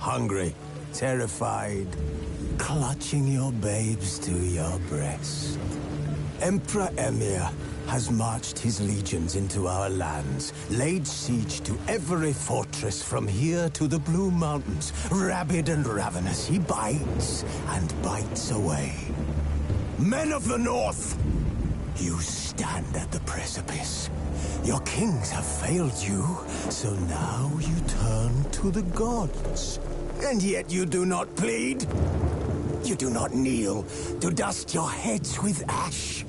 hungry, terrified, clutching your babes to your breast. Emperor Emhyr has marched his legions into our lands, laid siege to every fortress from here to the Blue Mountains. Rabid and ravenous, he bites and bites away. Men of the North, you stand at the precipice. Your kings have failed you, so now you turn to the gods. And yet you do not plead. You do not kneel to dust your heads with ash.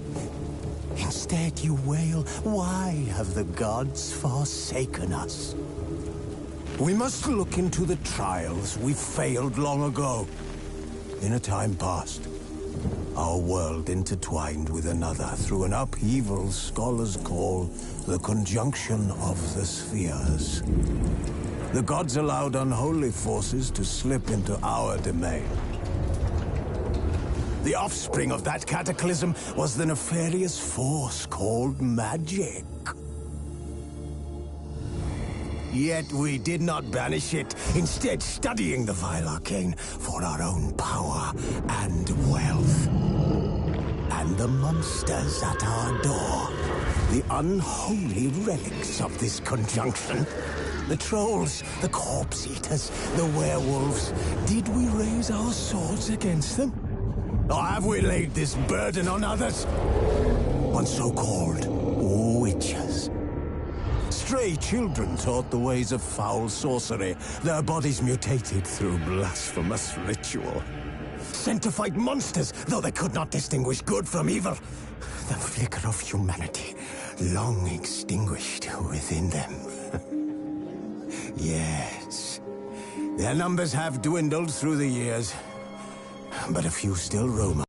Instead you wail, why have the gods forsaken us? We must look into the trials we failed long ago. In a time past, our world intertwined with another through an upheaval scholars call the conjunction of the spheres. The gods allowed unholy forces to slip into our domain. The offspring of that cataclysm was the nefarious force called magic. Yet we did not banish it, instead studying the vile arcane for our own power and wealth. And the monsters at our door, the unholy relics of this conjunction. The trolls, the corpse-eaters, the werewolves. Did we raise our swords against them? Or have we laid this burden on others? On so-called witches. Stray children taught the ways of foul sorcery, their bodies mutated through blasphemous ritual. Sent to fight monsters, though they could not distinguish good from evil. The flicker of humanity, long extinguished within them. Yes, their numbers have dwindled through the years, but a few still roam.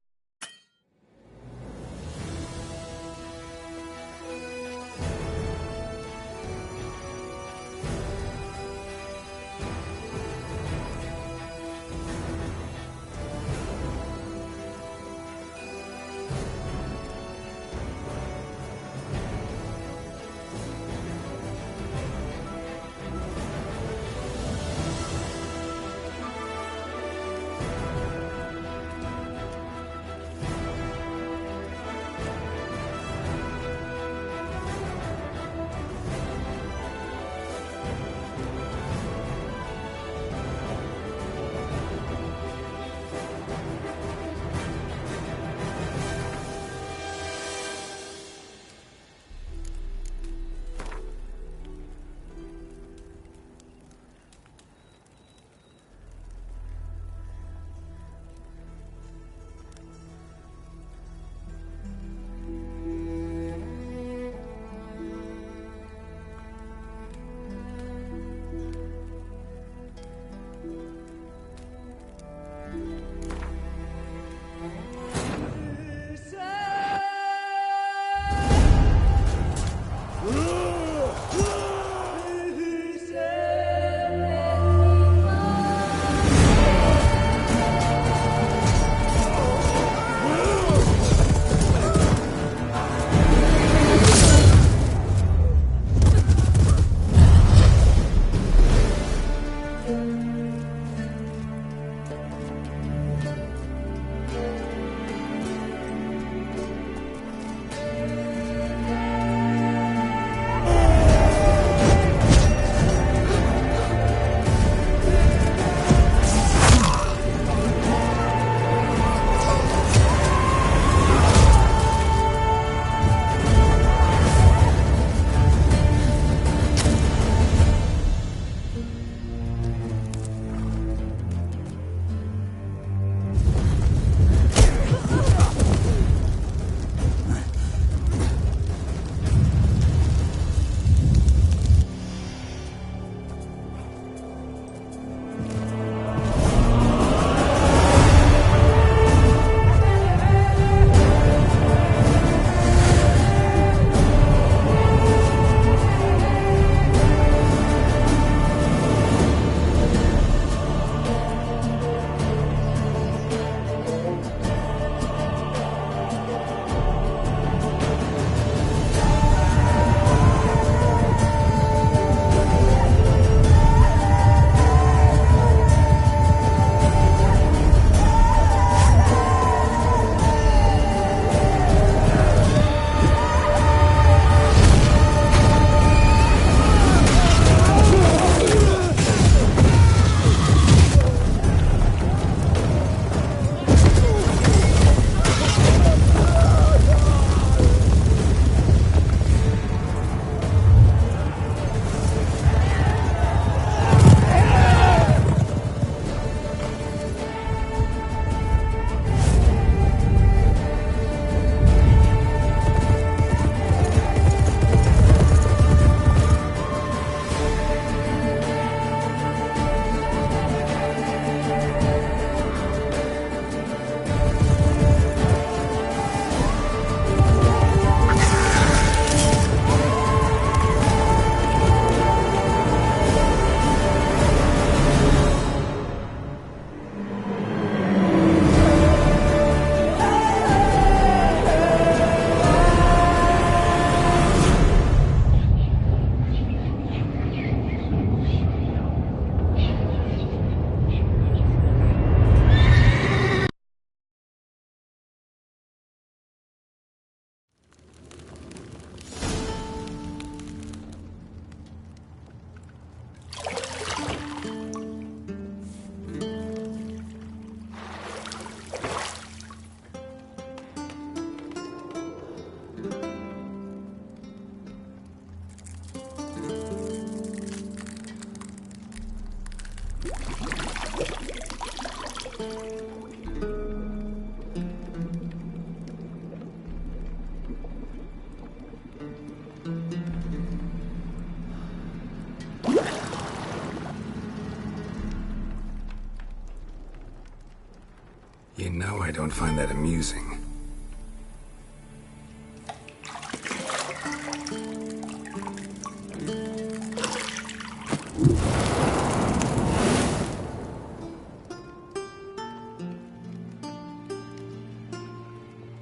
You know I don't find that amusing.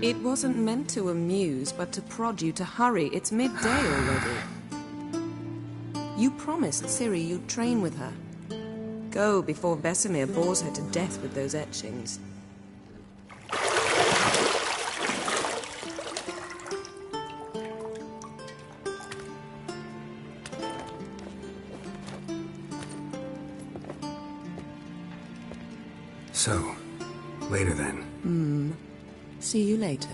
It wasn't meant to amuse, but to prod you to hurry. It's midday already. You promised Ciri you'd train with her. Go before Vesemir bores her to death with those etchings. So, later then. See you later.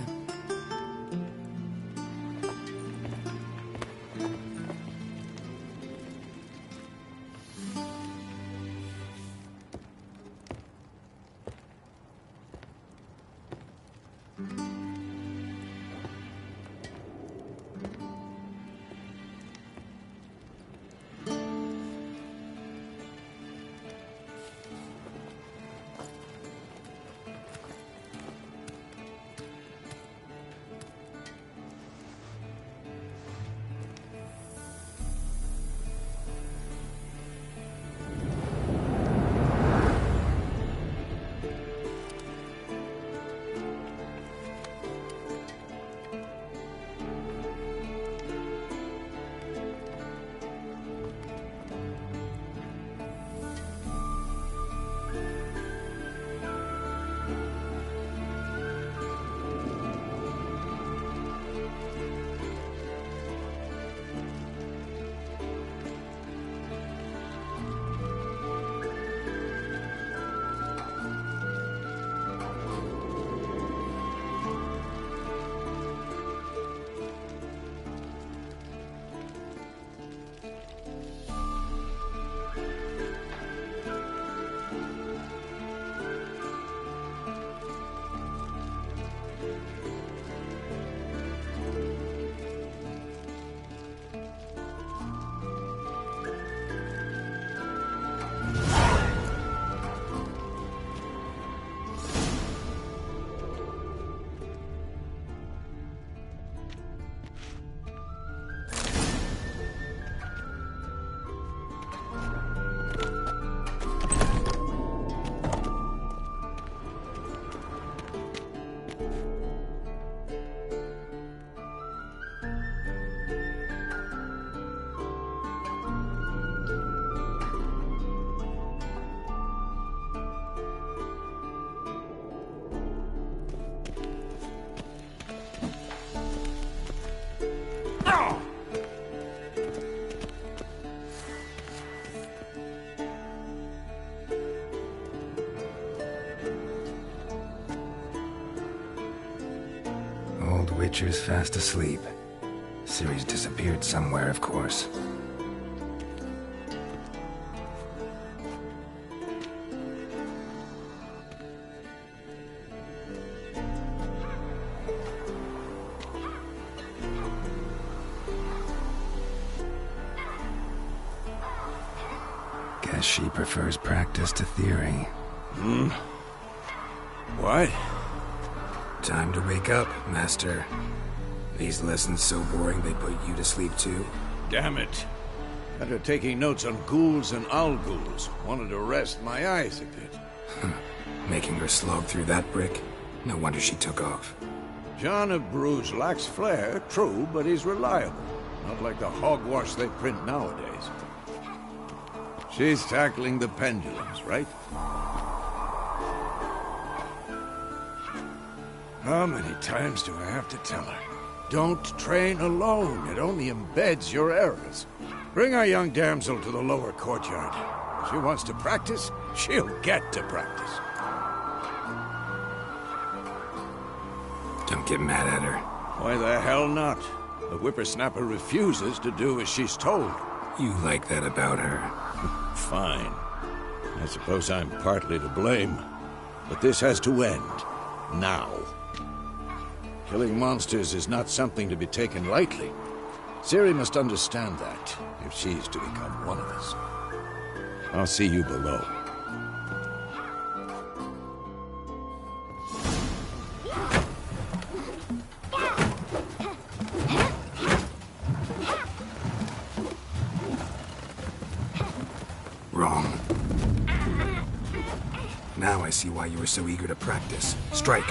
Witcher's fast asleep. Ciri's disappeared somewhere, of course. Guess she prefers practice to theory. What? Time to wake up, Master. These lessons so boring they put you to sleep too? Damn it. After taking notes on ghouls and owl-ghouls, wanted to rest my eyes a bit. Making her slog through that brick? No wonder she took off. John of Bruges lacks flair, true, but he's reliable. Not like the hogwash they print nowadays. She's tackling the pendulums, right? How many times do I have to tell her? Don't train alone. It only embeds your errors. Bring our young damsel to the lower courtyard. If she wants to practice, she'll get to practice. Don't get mad at her. Why the hell not? The whippersnapper refuses to do as she's told. You like that about her. Fine. I suppose I'm partly to blame. But this has to end. Now. Killing monsters is not something to be taken lightly. Ciri must understand that, if she's to become one of us. I'll see you below. Wrong. Now I see why you were so eager to practice. Strike.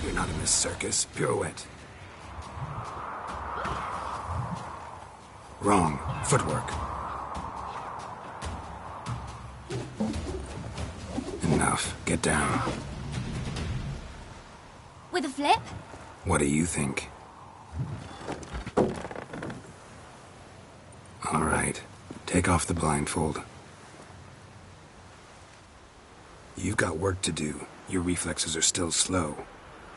You're not in this circus. Pirouette. Wrong. Footwork. Enough. Get down. With a flip? What do you think? All right. Take off the blindfold. You've got work to do. Your reflexes are still slow.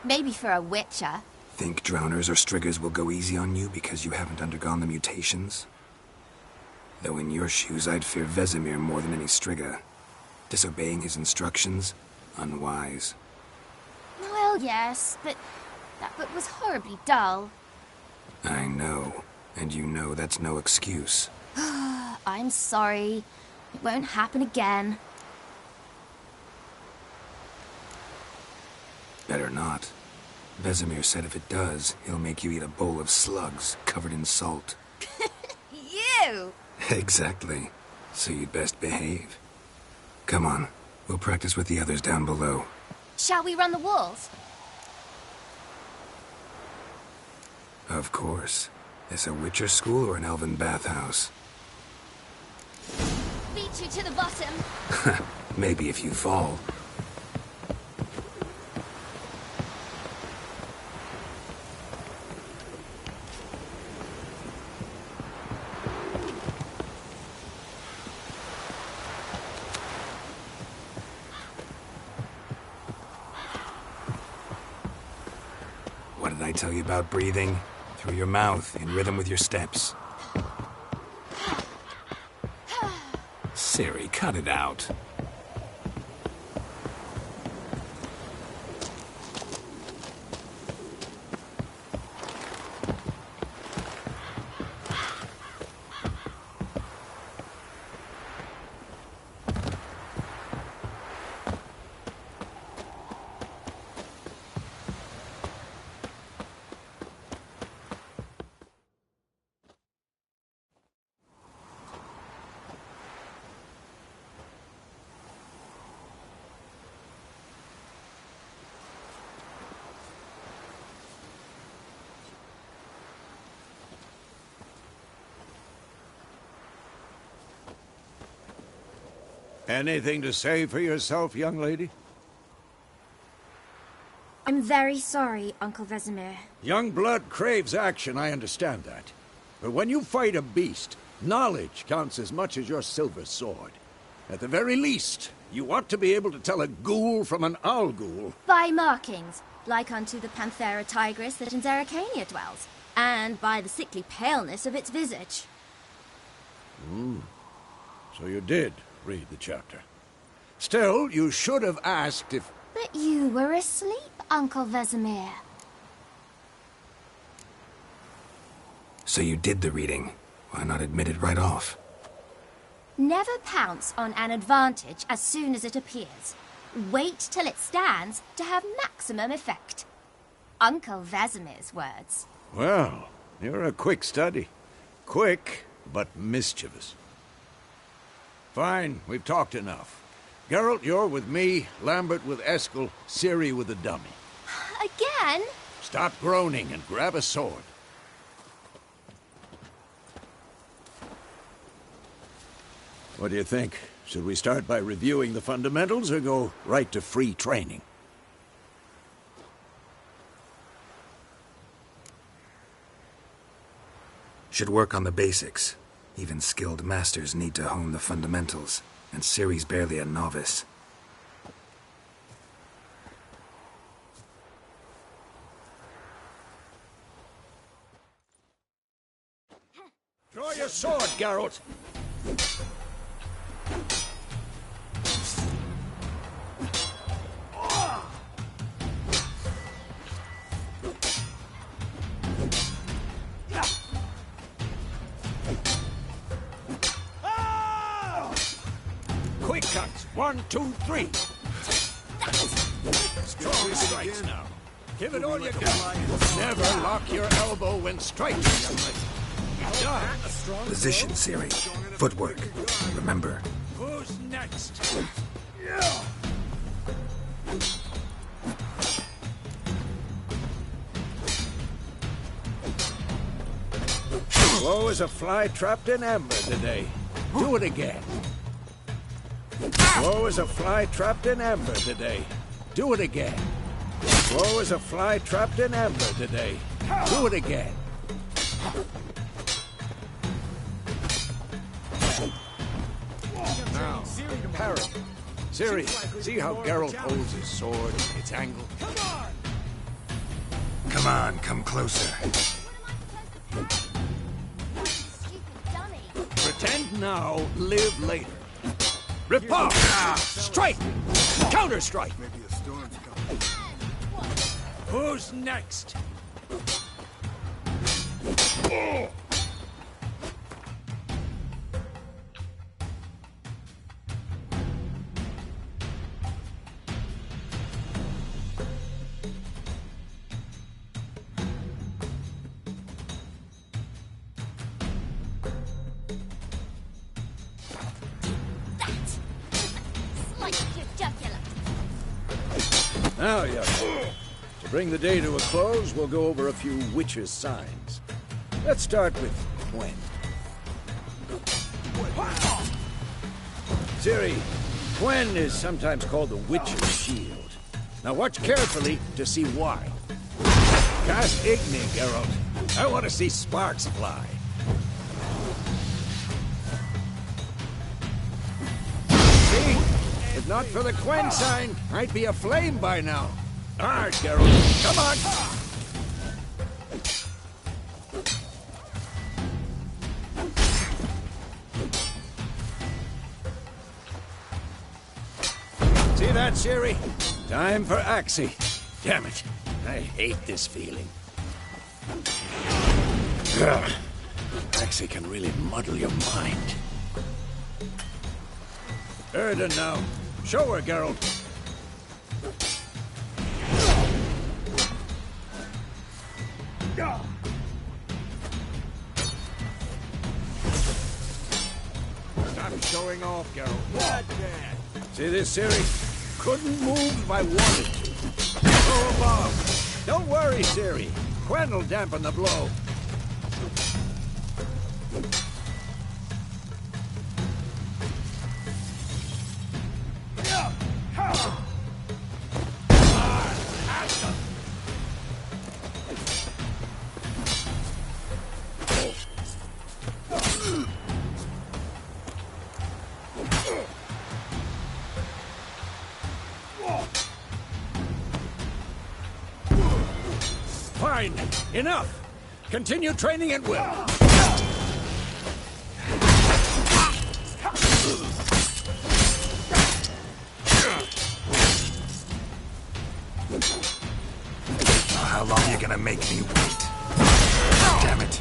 Maybe for a witcher. Think drowners or striggers will go easy on you because you haven't undergone the mutations? Though in your shoes, I'd fear Vesemir more than any strigger. Disobeying his instructions? Unwise. Well, yes, but that book was horribly dull. I know. And you know that's no excuse. I'm sorry. It won't happen again. Better not. Vesemir said if it does, he'll make you eat a bowl of slugs covered in salt. You! Exactly. So you'd best behave. Come on. We'll practice with the others down below. Shall we run the walls? Of course. Is a Witcher school or an elven bathhouse? Beat you to the bottom. Maybe if you fall. What did I tell you about breathing? Through your mouth, in rhythm with your steps. Ciri, cut it out. Anything to say for yourself, young lady? I'm very sorry, Uncle Vesemir. Young blood craves action, I understand that. But when you fight a beast, knowledge counts as much as your silver sword. At the very least, you ought to be able to tell a ghoul from an owl ghoul. By markings, like unto the Panthera tigris that in Zerrikania dwells, and by the sickly paleness of its visage. So you did read the chapter. Still, you should have asked if... But you were asleep, Uncle Vesemir. So you did the reading. Why not admit it right off? Never pounce on an advantage as soon as it appears. Wait till it stands to have maximum effect. Uncle Vesemir's words. Well, you're a quick study. Quick, but mischievous. Fine, we've talked enough. Geralt, you're with me, Lambert with Eskel, Ciri with the dummy. Again? Stop groaning and grab a sword. What do you think? Should we start by reviewing the fundamentals or go right to free training? Should work on the basics. Even skilled masters need to hone the fundamentals, and Ciri's barely a novice. Draw your sword, Geralt! Quick cuts! 1, 2, 3! Strong strikes now. Give it all you got. Never lock your elbow when striking, young lady. Position, Ciri. Footwork. Remember. Who's next? Slow as a fly trapped in amber today. Do it again. Slow as a fly trapped in amber today. Do it again. Slow as a fly trapped in amber today. Do it again. Now, parry. Ciri, see how Geralt holds his sword, its angle? Come on, come closer. Stupid dummy. Pretend now, live later. Riposte! Strike! Counter-strike! Who's next? Now, young man, to bring the day to a close, we'll go over a few witches' signs. Let's start with Gwen. Ciri, Gwen is sometimes called the Witch's Shield. Now watch carefully to see why. Cast Igni, Geralt. I want to see sparks fly. See? If not for the Gwen sign, I'd be aflame by now. Alright, Geralt. Come on! See that, Ciri? Time for Axii. Damn it. I hate this feeling. Ugh. Axii can really muddle your mind. Erden now. Show her, Geralt. Stop showing off, Geralt. See this, Ciri? Couldn't move if I wanted to. Throw above. Don't worry, Ciri. Gwen'll dampen the blow. Fine. Enough. Continue training at will. How long are you gonna make me wait? Damn it.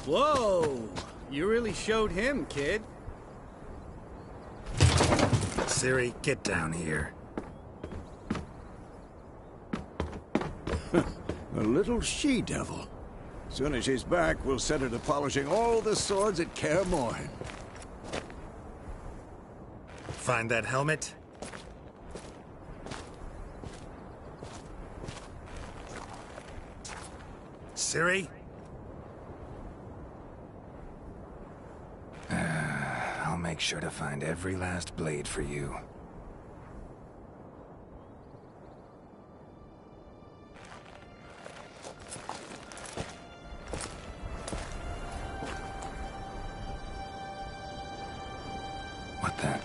Whoa! You really showed him, kid. Ciri, get down here. A little she-devil. Soon as she's back, we'll set her to polishing all the swords at Kaer Morhen. Find that helmet? Ciri? I'll make sure to find every last blade for you. What the?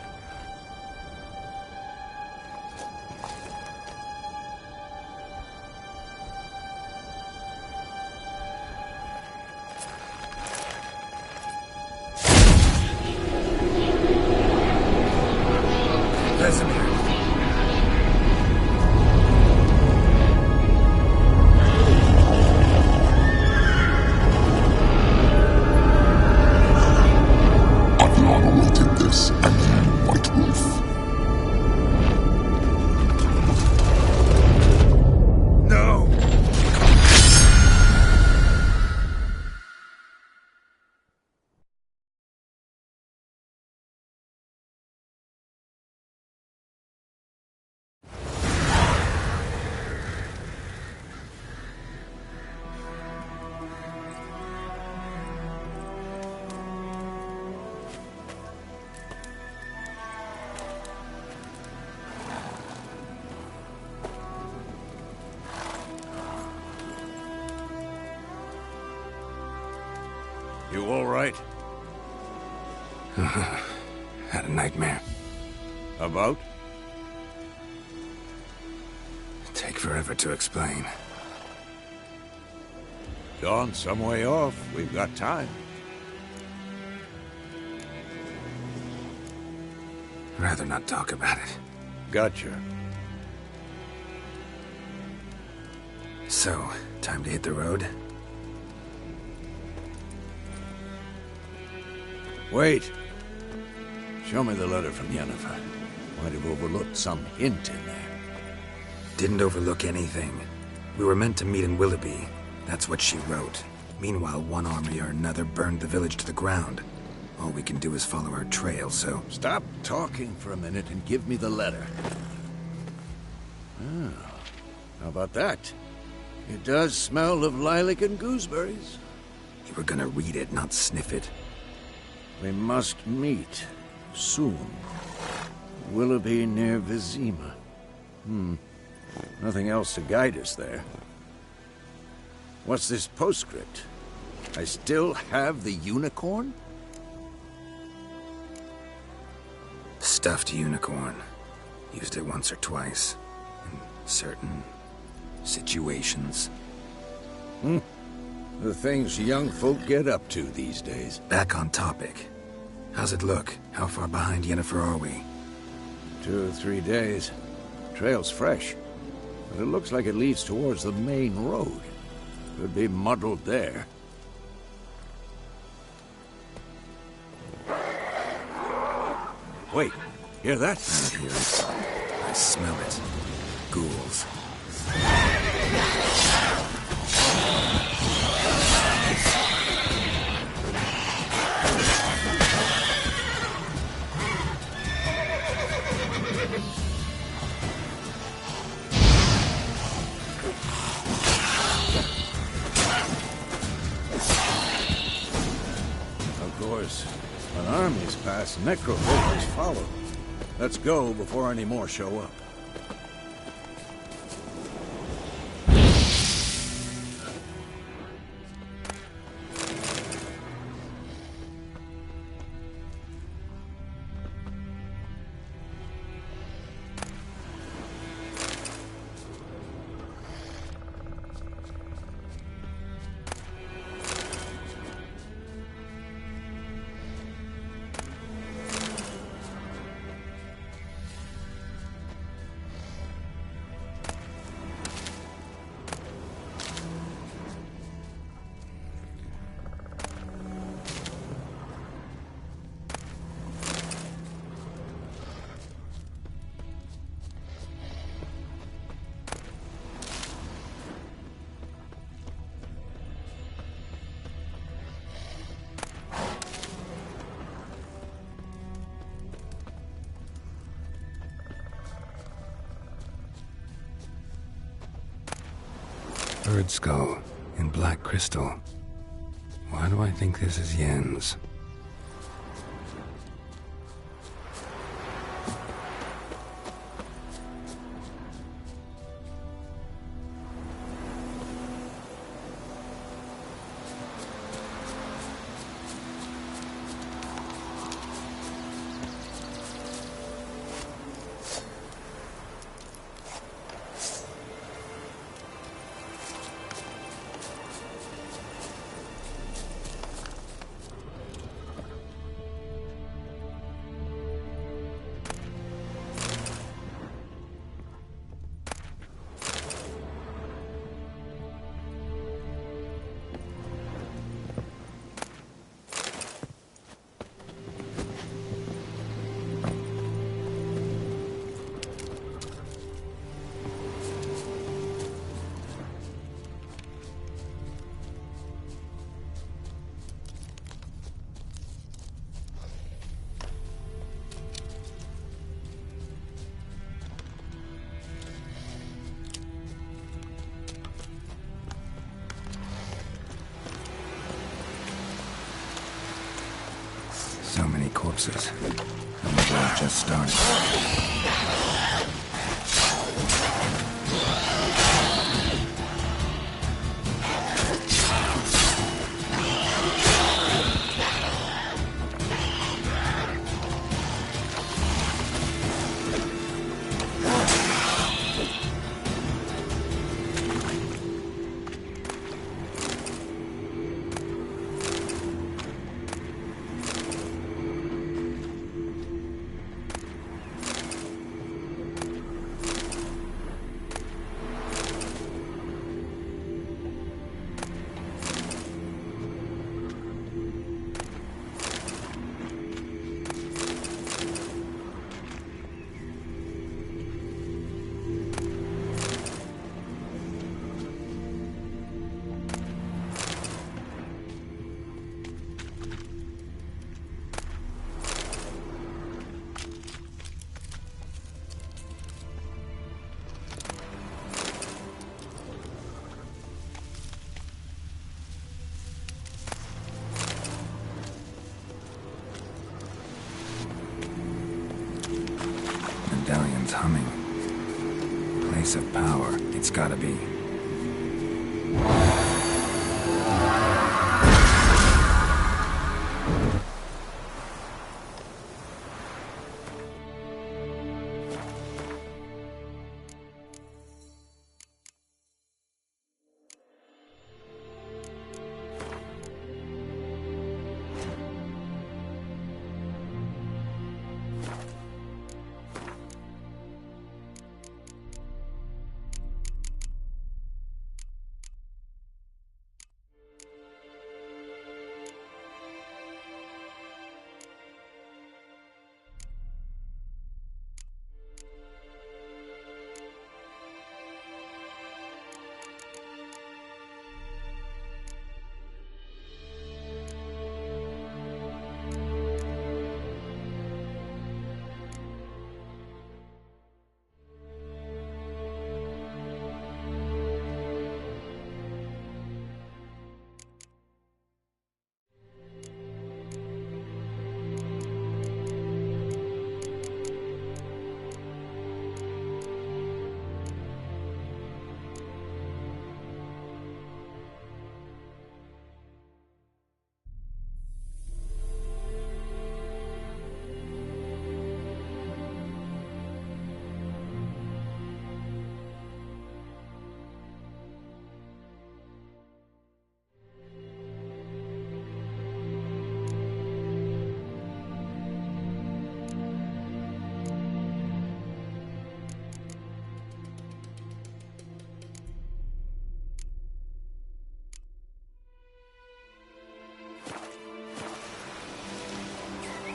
Vesemir. Adriana will take this, and you, White Wolf. No! You all right? Had a nightmare. About? Take forever to explain. Dawn some way off. We've got time. Rather not talk about it. Gotcha. So, time to hit the road? Wait. Show me the letter from Yennefer. Might have overlooked some hint in there. Didn't overlook anything. We were meant to meet in Willoughby. That's what she wrote. Meanwhile, one army or another burned the village to the ground. All we can do is follow our trail, so... Stop talking for a minute and give me the letter. Oh, how about that? It does smell of lilac and gooseberries. You were gonna read it, not sniff it. We must meet soon. Willoughby near Vizima. Nothing else to guide us there. What's this postscript? I still have the unicorn? Stuffed unicorn. Used it once or twice. In certain situations. The things young folk get up to these days. Back on topic. How's it look? How far behind Yennefer are we? 2 or 3 days. Trail's fresh. But it looks like it leads towards the main road. Could be muddled there. Wait, hear that? I hear it. I smell it. Ghouls. Of course, when armies pass, necrophobes follow. Let's go before any more show up. Bird skull in black crystal. Why do I think this is Yen's? So many corpses. And the war just started. Medallion's humming. Place of power, it's gotta be.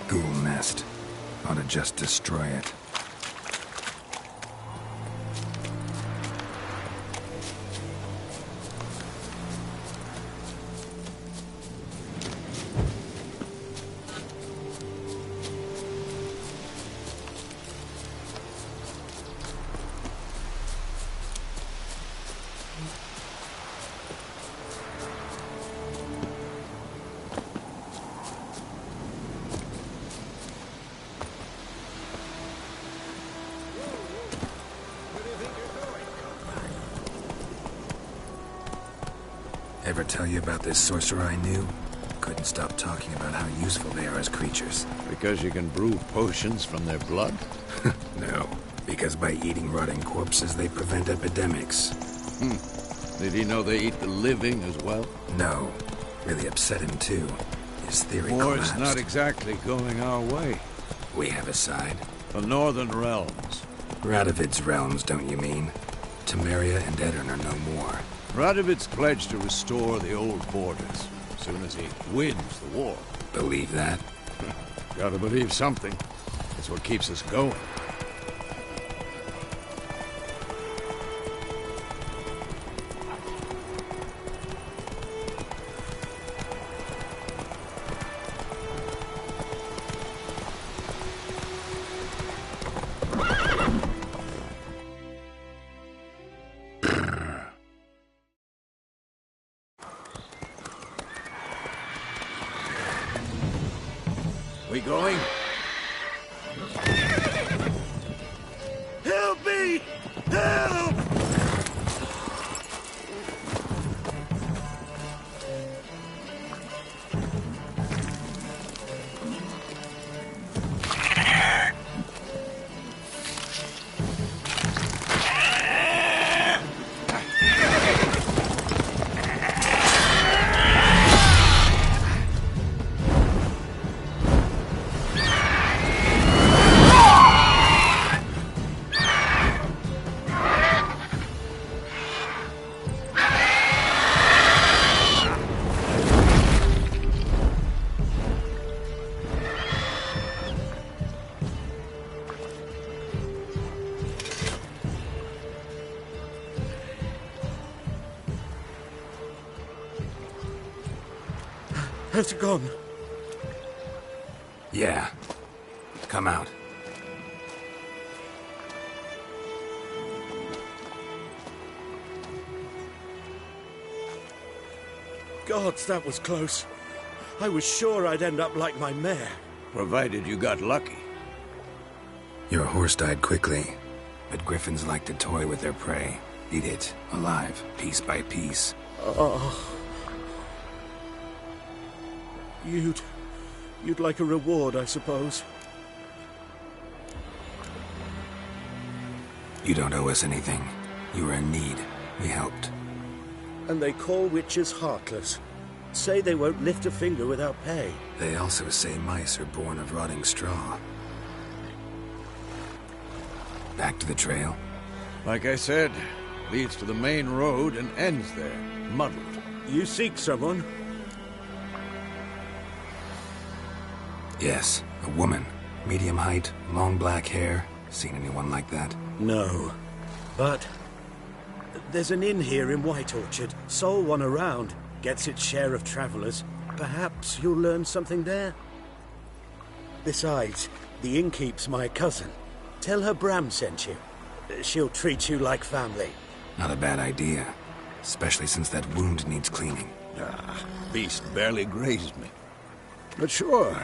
Ghoul nest. Ought to just destroy it. Ever tell you about this sorcerer I knew? Couldn't stop talking about how useful they are as creatures. Because you can brew potions from their blood? No, because by eating rotting corpses, they prevent epidemics. Did he know they eat the living as well? No. Really upset him, too. His theory War's collapsed. not exactly going our way. We have a side. The Northern Realms. Radovid's realms, don't you mean? Temeria and Edirn are no more. Radovid's pledged to restore the old borders as soon as he wins the war. Believe that? Gotta believe something. It's what keeps us going. We going? Help me! Help! Has it gone? Yeah. Come out. Gods, that was close. I was sure I'd end up like my mare. Provided you got lucky. Your horse died quickly, but griffins like to toy with their prey. Eat it, alive, piece by piece. Oh. You'd like a reward, I suppose. You don't owe us anything. You were in need. We helped. And they call witches heartless. Say they won't lift a finger without pay. They also say mice are born of rotting straw. Back to the trail? Like I said, leads to the main road and ends there, muddled. You seek someone? Yes, a woman. Medium height, long black hair. Seen anyone like that? No. But there's an inn here in White Orchard. Sole one around. Gets its share of travelers. Perhaps you'll learn something there? Besides, the innkeep's my cousin. Tell her Bram sent you. She'll treat you like family. Not a bad idea. Especially since that wound needs cleaning. Beast barely grazed me. But sure,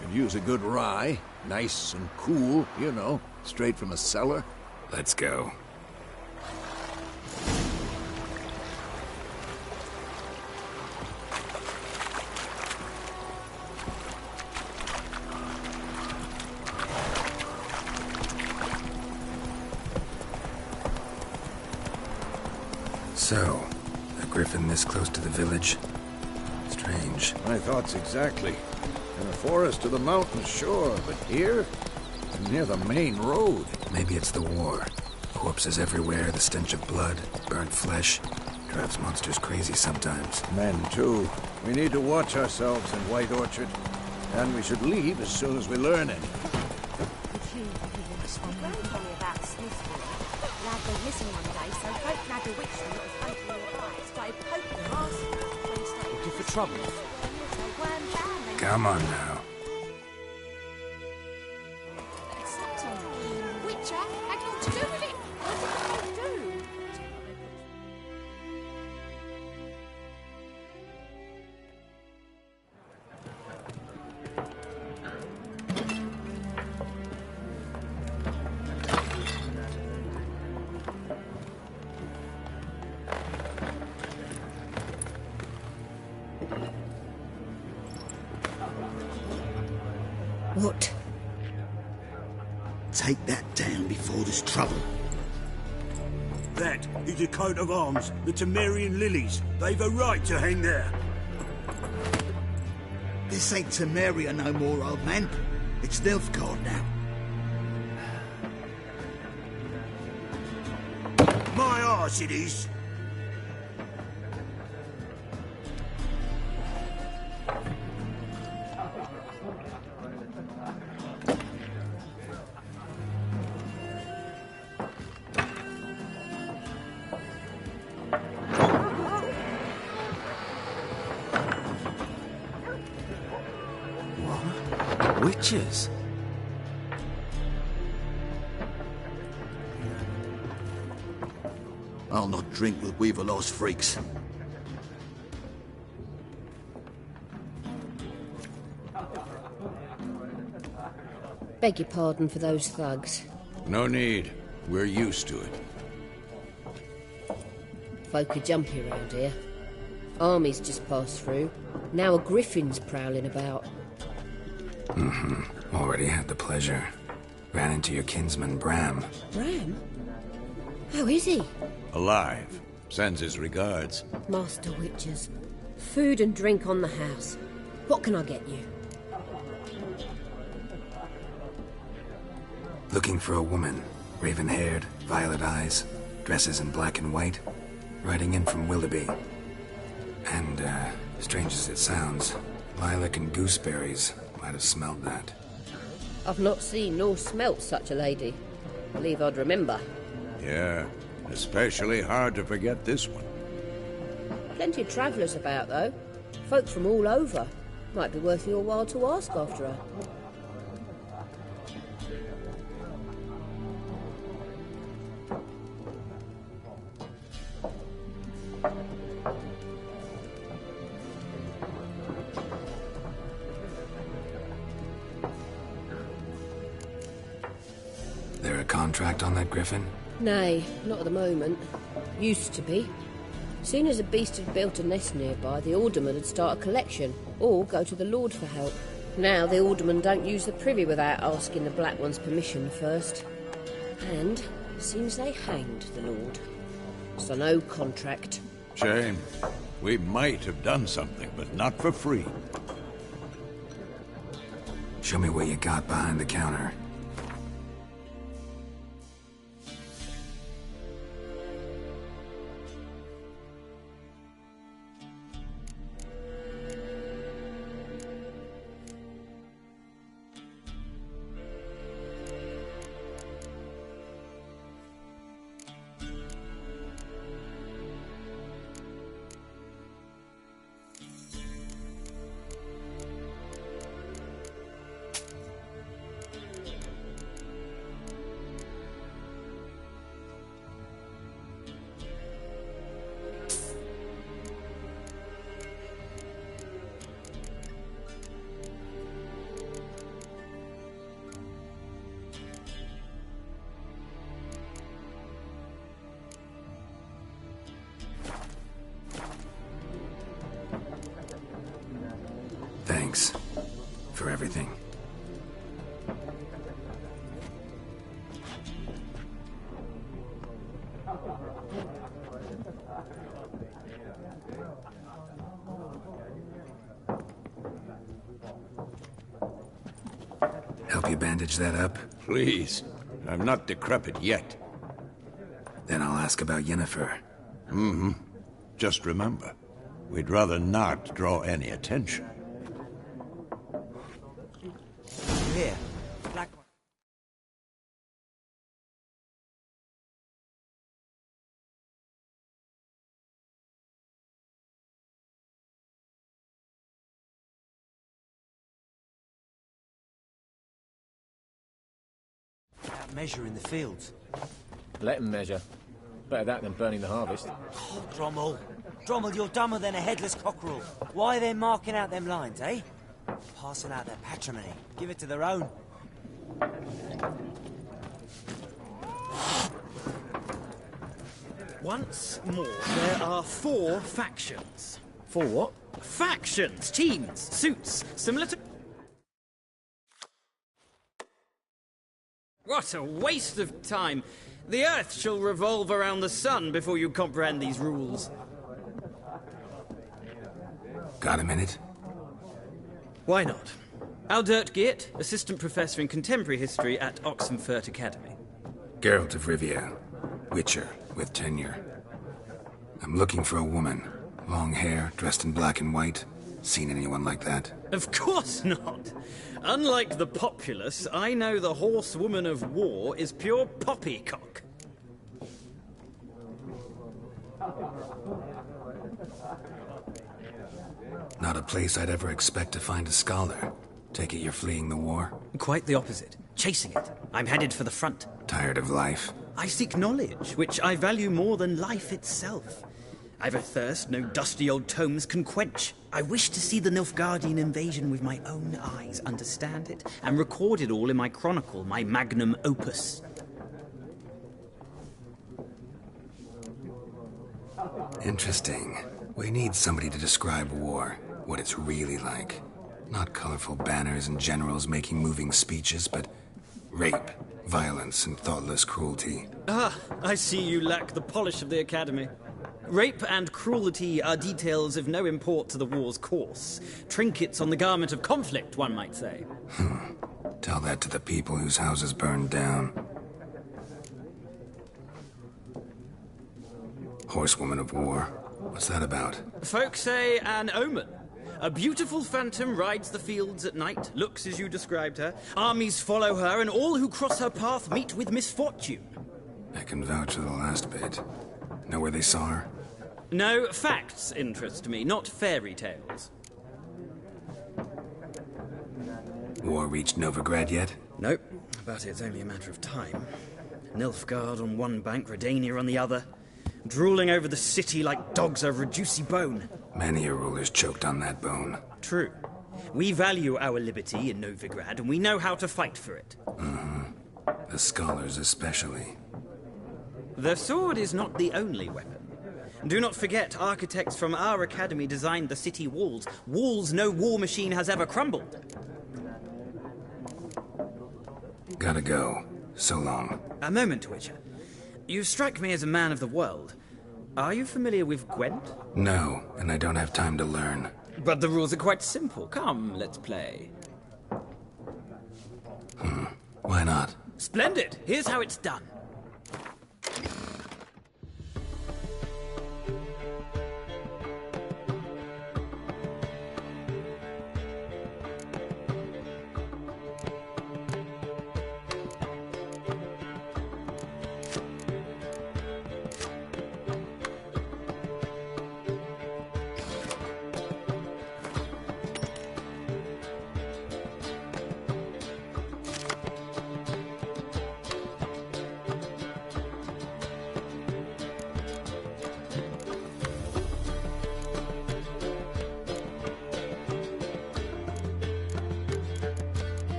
could use a good rye. Nice and cool, you know, straight from a cellar. Let's go. So, a griffin this close to the village? Strange. My thoughts exactly. In the forest or the mountains, sure, but here? Near the main road. Maybe it's the war. Corpses everywhere, the stench of blood, burnt flesh. Drives monsters crazy sometimes. Men, too. We need to watch ourselves in White Orchard. And we should leave as soon as we learn anything. Looking for trouble? Come on now. Witcher had naught to do with it. What did they do? What? Take that down before there's trouble. That is a coat of arms, the Temerian lilies. They've a right to hang there. This ain't Temeria no more, old man. It's Nilfgaard now. My arse it is. Witches? I'll not drink with Weaverlaw's freaks. Beg your pardon for those thugs. No need. We're used to it. Folk are jumpy around here. Armies just passed through. Now a griffin's prowling about. Already had the pleasure. Ran into your kinsman, Bram. Bram? How is he? Alive. Sends his regards. Master Witches. Food and drink on the house. What can I get you? Looking for a woman. Raven-haired, violet eyes, dresses in black and white. Riding in from Willoughby. And, strange as it sounds, lilac and gooseberries might have smelled that. I've not seen nor smelt such a lady. Believe I'd remember. Yeah, especially hard to forget this one. Plenty of travellers about, though. Folk from all over. Might be worth your while to ask after her. There a contract on that griffin? Nay, not at the moment. Used to be. Soon as a beast had built a nest nearby, the alderman would start a collection, or go to the Lord for help. Now the alderman don't use the privy without asking the Black One's permission first. And seems they hanged the Lord. So no contract. Shame. We might have done something, but not for free. Show me what you got behind the counter. Thanks for everything. Help you bandage that up? Please. I'm not decrepit yet. Then I'll ask about Yennefer. Just remember, we'd rather not draw any attention. Here. Black one. That measure in the fields. Let them measure. Better that than burning the harvest. Oh, Drommel. Drommel, you're dumber than a headless cockerel. Why are they marking out them lines, eh? Passing out their patrimony. Give it to their own. Once more, there are 4 factions. 4 what? Factions, teams, suits, similar to... What a waste of time. The Earth shall revolve around the sun before you comprehend these rules. Got a minute? Why not? Aldert Geert, Assistant Professor in Contemporary History at Oxenfurt Academy. Geralt of Rivia, Witcher with tenure. I'm looking for a woman. Long hair, dressed in black and white. Seen anyone like that? Of course not. Unlike the populace, I know the horsewoman of war is pure poppycock. Not a place I'd ever expect to find a scholar. Take it you're fleeing the war? Quite the opposite. Chasing it. I'm headed for the front. Tired of life? I seek knowledge, which I value more than life itself. I've a thirst no dusty old tomes can quench. I wish to see the Nilfgaardian invasion with my own eyes, understand it, and record it all in my chronicle, my magnum opus. Interesting. We need somebody to describe war, what it's really like. Not colorful banners and generals making moving speeches, but rape, violence, and thoughtless cruelty. Ah, I see you lack the polish of the Academy. Rape and cruelty are details of no import to the war's course. Trinkets on the garment of conflict, one might say. Tell that to the people whose houses burned down. Horsewoman of War. What's that about? Folk say an omen. A beautiful phantom rides the fields at night, looks as you described her. Armies follow her, and all who cross her path meet with misfortune. I can vouch for the last bit. Know where they saw her? No, facts interest me, not fairy tales. War reached Novigrad yet? Nope, but it's only a matter of time. Nilfgaard on one bank, Redania on the other. Drooling over the city like dogs over a juicy bone. Many a ruler's choked on that bone. True. We value our liberty in Novigrad, and we know how to fight for it. The scholars especially. The sword is not the only weapon. Do not forget, architects from our academy designed the city walls. Walls no war machine has ever crumbled. Gotta go. So long. A moment, Witcher. You strike me as a man of the world. Are you familiar with Gwent? No, and I don't have time to learn. But the rules are quite simple. Come, let's play. Why not? Splendid! Here's how it's done.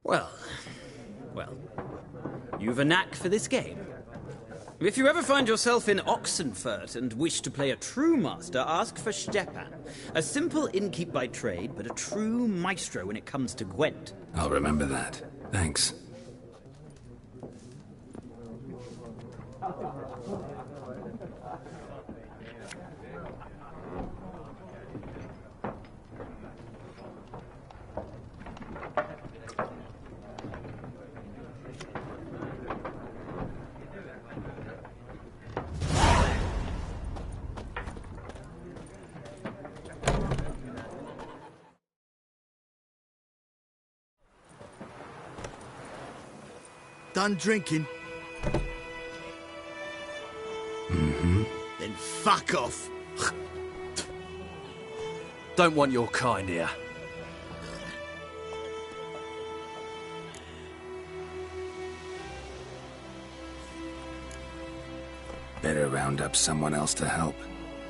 Well, you've a knack for this game. If you ever find yourself in Oxenfurt and wish to play a true master, ask for Stepan. A simple innkeep by trade, but a true maestro when it comes to Gwent. I'll remember that. Thanks. Done drinking? Mm-hmm. Then fuck off. Don't want your kind here. Better round up someone else to help.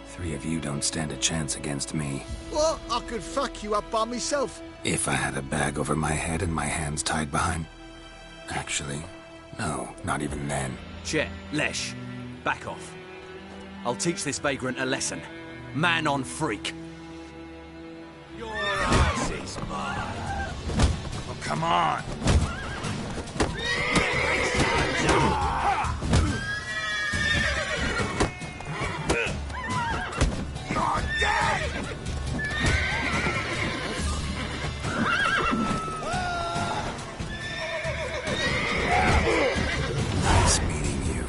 3 of you don't stand a chance against me. What? I could fuck you up by myself. If I had a bag over my head and my hands tied behind... Actually, no, not even then. Chet, Lesh, back off. I'll teach this vagrant a lesson. Man on freak. Your ass is mine. Oh, come on. You're dead! Nice meeting you.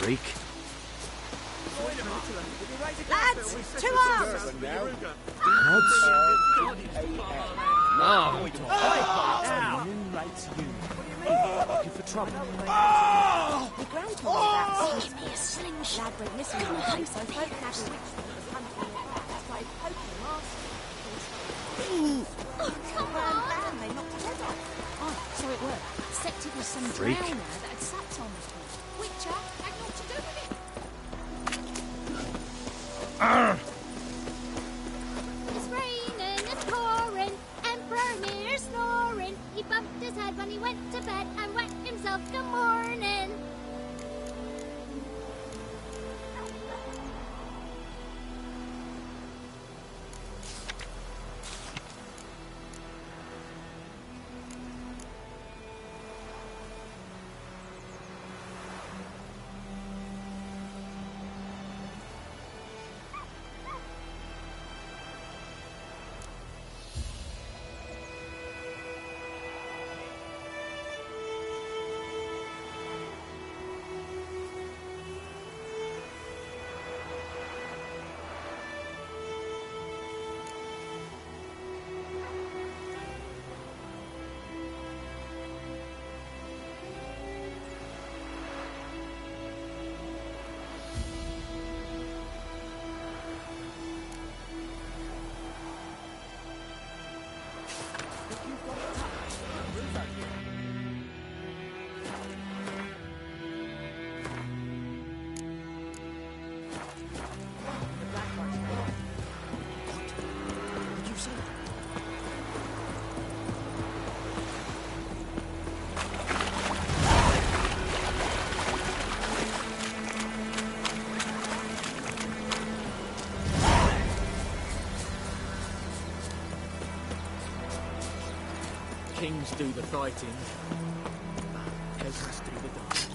Freak. Lads, to arms! No. Looking for trouble. The grand told me that seems to be a slingshot. Lad went missing in the house, so folk had switched them was hunting it back. That's why poking him off. Oh, come on! Down, they knocked his head off. Oh, so it worked. Except it was some Freak. drowner that had sat on the top. Witcher had naught to do with it. It's raining, it's pouring, Emperor Mir snoring. He bumped his head when he went to bed and wet himself good morning. Kings do the fighting, peasants do the dying.